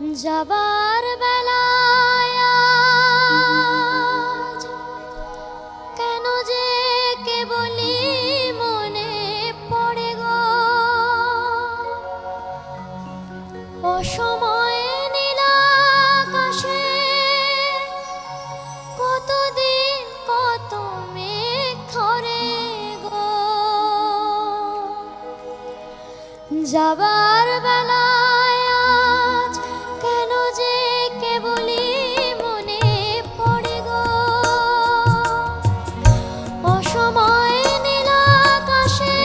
যাবার বেলায় আজ কেন যে কেবলই মনে পড়ে গো অসময়ে নীলাকাশে কতদিন কত মেঘ ধরে গো যাবার বেলায় আজ কেন যে কেবলই মনে পড়ে গো অসময়ে নীলাকাশে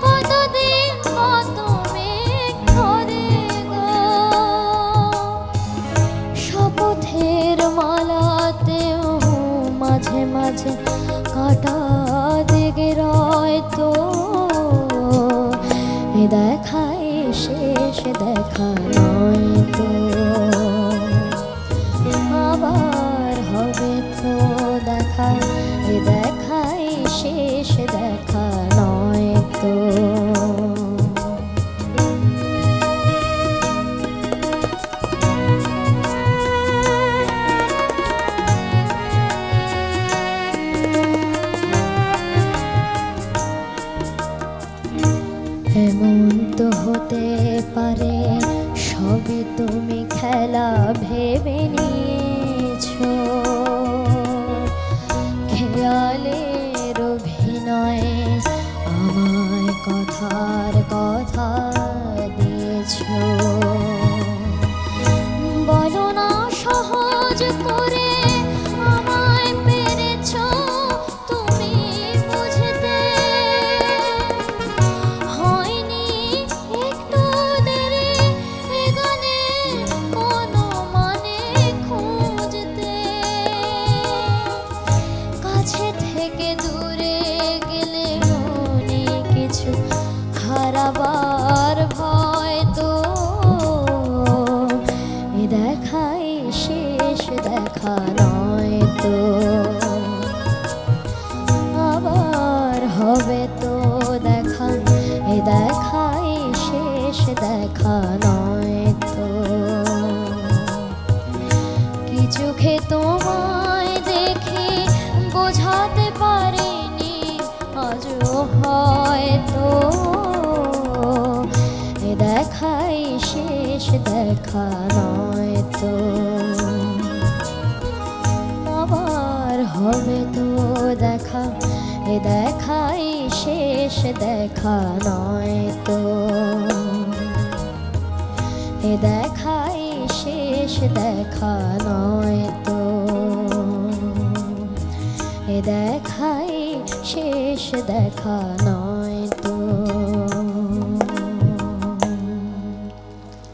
কতদিন কত মেঘ ধরে গো শপথের মালাতেও মাঝে মাঝে কাটা দেগে রয় তো এ দেখাই শেষ দেখা নয় তো আবার হবে তো দেখা এ দেখাই শেষ দেখা নয় তো এমন তো হতে পারে সবই তুমি খেলা ভেবে নিয়েছো খেয়ালের অভিনয়ে আমায় কথার কথা দিয়েছো বলো না সহজ করে আমায় পেরেছো তুমি বুঝতে হয়নি একটু দেরি এ গানের কোনো মানে খুঁজতে কাছে থেকে দূরে গেলে মনে কিছু হারাবার ভয় তো এ দেখাই শেষ দেখা নয় তো আবার হবে তো দেখা এ দেখাই শেষ দেখা নয় তো কি চোখে তোমায় দেখে বোঝাতে পারিনি আজও হয়তো এ দেখাই শেষ দেখা নয় তো আবার হবে তো দেখা এ দেখাই শেষ দেখা নয় তো এ দেখাই শেষ দেখা নয় তো এ দেখাই শেষ দেখা নয়।